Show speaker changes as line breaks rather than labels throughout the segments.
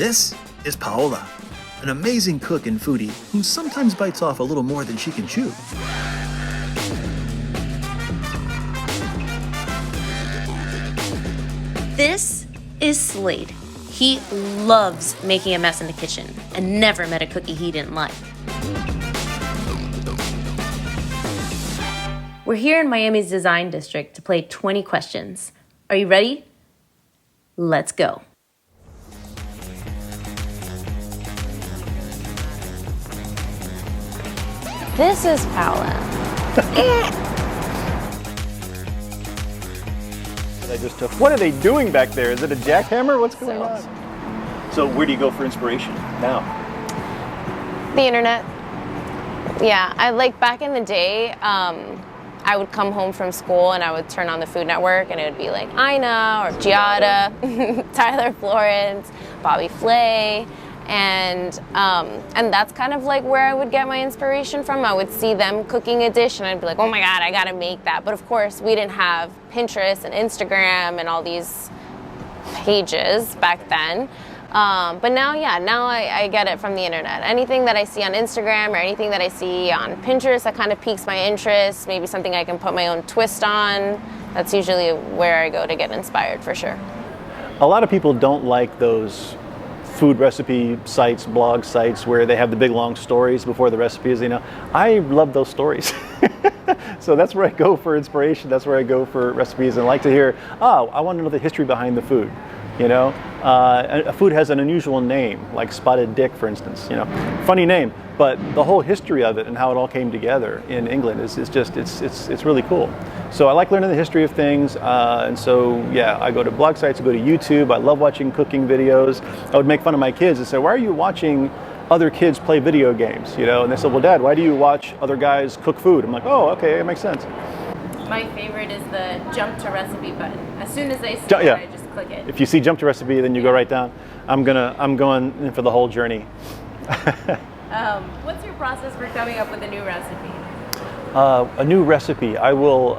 This is Paola, an amazing cook and foodie who sometimes bites off a little more than she can chew.
This is Slade. He loves making a mess in the kitchen and never met a cookie he didn't like. We're here in Miami's Design District to play 20 questions. Are you ready? Let's go. This is Paola.
I just took. What are they doing back there? Is it a jackhammer? What's going on? So where do you go for inspiration now?
The internet. Yeah, I like back in the day, I would come home from school and I would turn on the Food Network and it would be like Ina or Giada, Tyler Florence, Bobby Flay, and that's kind of like where I would get my inspiration from. I would see them cooking a dish and I'd be like, oh my God, I gotta make that. But of course, we didn't have Pinterest and Instagram and all these pages back then. But now, I get it from the internet. Anything that I see on Instagram or anything that I see on Pinterest that kind of piques my interest, maybe something I can put my own twist on, that's usually where I go to get inspired for sure.
A lot of people don't like those food recipe sites, blog sites, where they have the big long stories before the recipes, I love those stories. So that's where I go for inspiration. That's where I go for recipes, and I like to hear, I want to know the history behind the food. A food has an unusual name, like spotted dick, for instance. Funny name, but the whole history of it and how it all came together in England is just it's really cool. So I like learning the history of things, and so I go to blog sites, I go to YouTube. I love watching cooking videos. I would make fun of my kids and say, "Why are you watching other kids play video games?" And they said, "Well, Dad, why do you watch other guys cook food?" I'm like, "Oh, okay, it makes sense."
My favorite is the jump to recipe button. As soon as I see it, I just click it.
If you see jump to recipe, then you go right down. I'm going in for the whole journey.
What's your process for coming up with a new recipe?
A new recipe, I will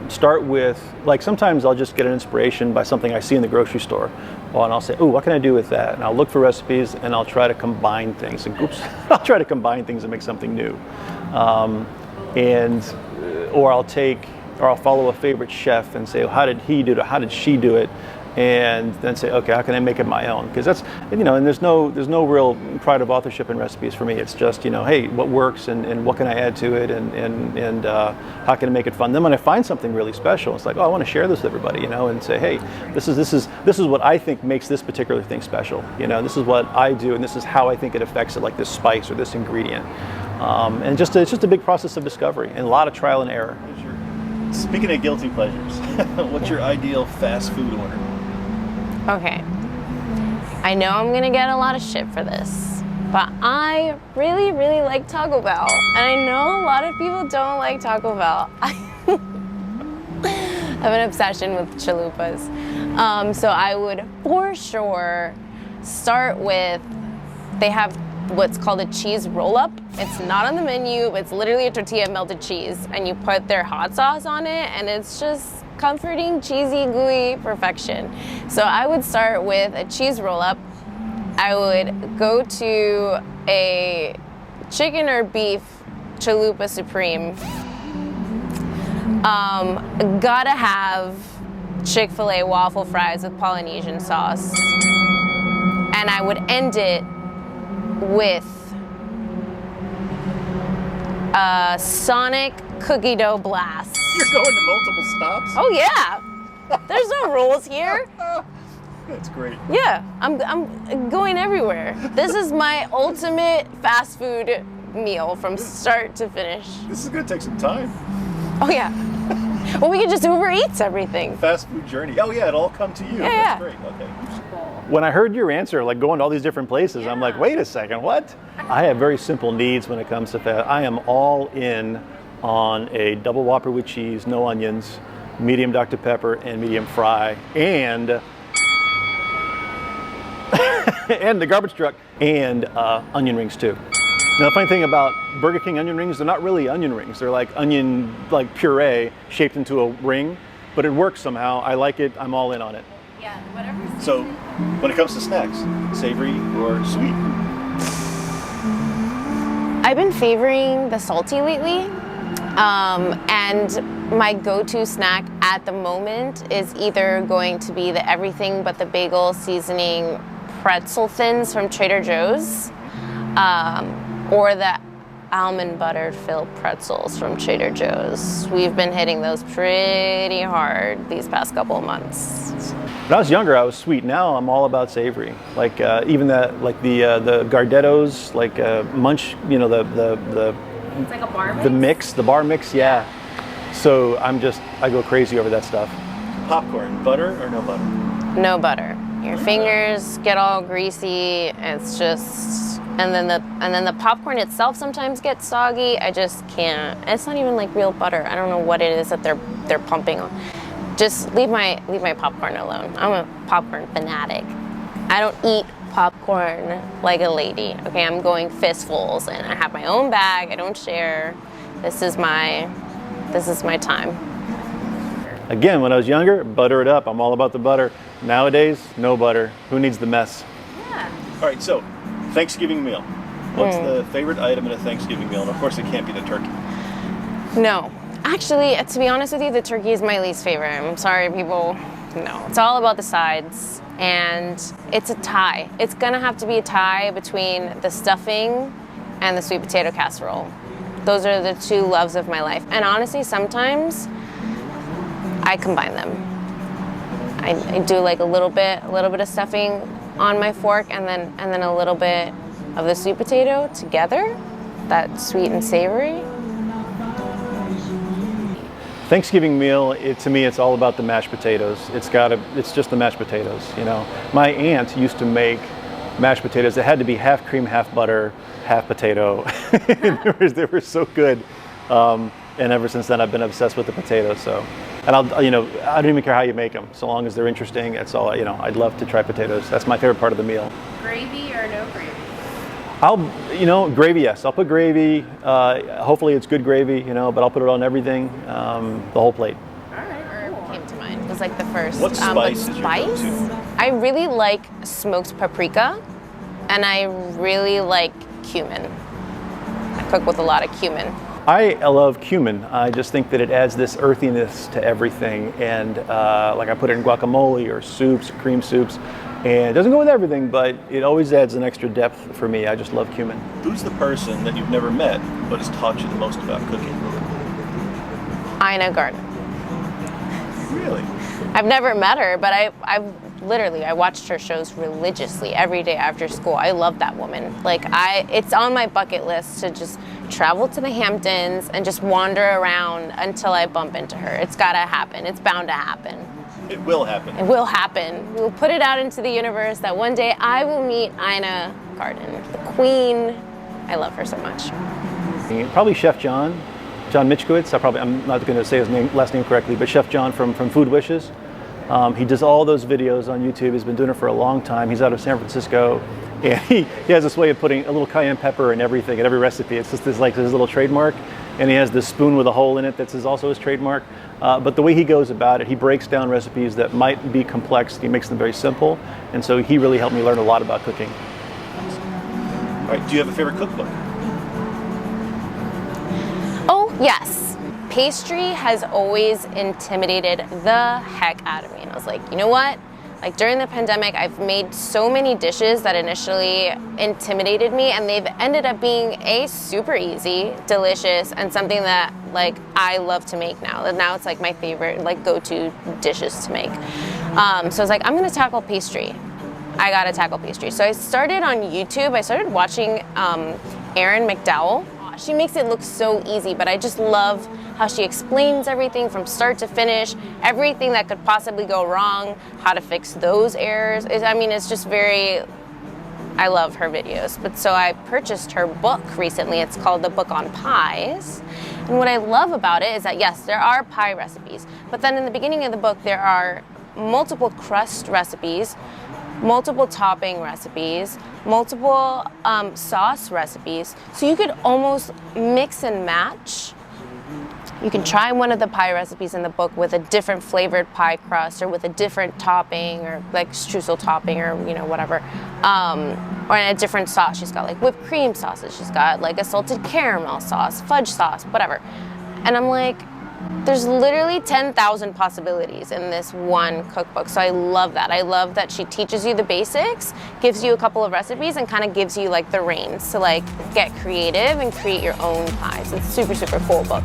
start with, like, sometimes I'll just get an inspiration by something I see in the grocery store. And I'll say, what can I do with that? And I'll look for recipes and I'll try to combine things. I'll try to combine things and make something new. Or I'll follow a favorite chef and say, how did he do it? How did she do it? And then say, okay, how can I make it my own? Because that's, and there's no real pride of authorship in recipes for me. It's just, hey, what works and what can I add to it and how can I make it fun? Then when I find something really special, it's like, I want to share this with everybody, and say, hey, this is what I think makes this particular thing special. This is what I do, and this is how I think it affects it, like this spice or this ingredient. And it's just a big process of discovery and a lot of trial and error. Speaking of guilty pleasures, what's your ideal fast food order?
Okay. I know I'm gonna get a lot of shit for this, but I really, really like Taco Bell. And I know a lot of people don't like Taco Bell. I have an obsession with chalupas. So I would for sure start with, they have what's called a cheese roll-up. It's not on the menu, but it's literally a tortilla of melted cheese, and you put their hot sauce on it, and it's just comforting, cheesy, gooey perfection. So I would start with a cheese roll-up. I would go to a chicken or beef chalupa supreme. Gotta have Chick-fil-A waffle fries with Polynesian sauce. And I would end it with a Sonic cookie dough blast.
You're going to multiple stops?
Oh yeah, there's no rules here.
That's great.
Yeah, I'm going everywhere. This is my ultimate fast food meal from start to finish.
This is gonna take some time.
Oh yeah. Well, we can just Uber Eats everything.
Fast food journey. Oh yeah, it'll all come to you.
Yeah.
That's great. Okay. When I heard your answer, like going to all these different places, I'm like, wait a second, what? I have very simple needs when it comes to fast. I am all in on a double Whopper with cheese, no onions, medium Dr. Pepper, and medium fry, and and the garbage truck, and onion rings too. Now the funny thing about Burger King onion rings, they're not really onion rings. They're like onion, like puree shaped into a ring, but it works somehow. I like it. I'm all in on it.
Yeah, whatever.
So, when it comes to snacks, savory or sweet?
I've been favoring the salty lately. And my go-to snack at the moment is either going to be the everything but the bagel seasoning pretzel thins from Trader Joe's, or the almond butter filled pretzels from Trader Joe's. We've been hitting those pretty hard these past couple of months.
When I was younger, I was sweet. Now I'm all about savory. Like even the Gardettos, like munch, you know, the
It's like a bar
the bar mix, yeah. So I go crazy over that stuff. Popcorn, butter or no butter?
No butter. Your fingers get all greasy. It's just, and then the popcorn itself sometimes gets soggy. I just can't. It's not even like real butter. I don't know what it is that they're pumping on. Just leave my popcorn alone. I'm a popcorn fanatic. I don't eat popcorn like a lady. Okay, I'm going fistfuls, and I have my own bag. I don't share. This is my time.
Again, when I was younger, butter it up. I'm all about the butter. Nowadays, no butter. Who needs the mess?
Yeah.
All right, so Thanksgiving meal. What's the favorite item in a Thanksgiving meal? And of course, it can't be the turkey.
No, actually, to be honest with you, the turkey is my least favorite. I'm sorry, people. No, it's all about the sides, and it's a tie. It's gonna have to be a tie between the stuffing and the sweet potato casserole. Those are the two loves of my life. And honestly, sometimes I combine them. I do like a little bit of stuffing on my fork, and then a little bit of the sweet potato together. That sweet and savory.
Thanksgiving meal, to me, it's all about the mashed potatoes. It's just the mashed potatoes, you know. My aunt used to make mashed potatoes. It had to be half cream, half butter, half potato. They were so good. And ever since then, I've been obsessed with the potatoes. So, and I don't even care how you make them, so long as they're interesting. That's all. I'd love to try potatoes. That's my favorite part of the meal.
Gravy or no gravy?
Gravy, yes. I'll put gravy. Hopefully it's good gravy, but I'll put it on everything, the whole plate.
All right.
Herb came to mind. It was like the first.
What spice is your
spice?
go-to?
I really like smoked paprika, and I really like cumin. I cook with a lot of cumin.
I love cumin. I just think that it adds this earthiness to everything, and like I put it in guacamole or soups, cream soups, and it doesn't go with everything, but it always adds an extra depth for me. I just love cumin. Who's the person that you've never met but has taught you the most about cooking?
Ina Garten.
Really?
I've never met her, but I watched her shows religiously every day after school. I love that woman. It's on my bucket list to just travel to the Hamptons and just wander around until I bump into her. It's gotta happen. It's bound to happen.
It will happen.
It will happen. We'll put it out into the universe that one day I will meet Ina Garten, the queen. I love her so much.
Probably Chef John Michkowitz. I'm not going to say his last name correctly, but Chef John from Food Wishes. He does all those videos on YouTube. He's been doing it for a long time. He's out of San Francisco, and he has this way of putting a little cayenne pepper in everything, in every recipe. It's just his little trademark, and he has this spoon with a hole in it that's also his trademark. But the way he goes about it, he breaks down recipes that might be complex. He makes them very simple, and so he really helped me learn a lot about cooking. All right, do you have a favorite cookbook?
Oh, yes. Pastry has always intimidated the heck out of me. And I was like, you know what? Like during the pandemic, I've made so many dishes that initially intimidated me, and they've ended up being super easy, delicious, and something that I love to make now. And now it's like my favorite go-to dishes to make. So I was like, I'm gonna tackle pastry. I gotta tackle pastry. So I started on YouTube. I started watching Erin McDowell. She makes it look so easy, but I just love how she explains everything from start to finish, everything that could possibly go wrong, how to fix those errors. It's just I love her videos. But so I purchased her book recently. It's called The Book on Pies. And what I love about it is that, yes, there are pie recipes, but then in the beginning of the book, there are multiple crust recipes, multiple topping recipes, multiple sauce recipes. So you could almost mix and match You can try one of the pie recipes in the book with a different flavored pie crust or with a different topping or like streusel topping or, you know, whatever. Or in a different sauce. She's got like whipped cream sauces. She's got like a salted caramel sauce, fudge sauce, whatever. And I'm like, there's literally 10,000 possibilities in this one cookbook. So I love that. I love that she teaches you the basics, gives you a couple of recipes, and kind of gives you like the reins to like get creative and create your own pies. It's a super, super cool book.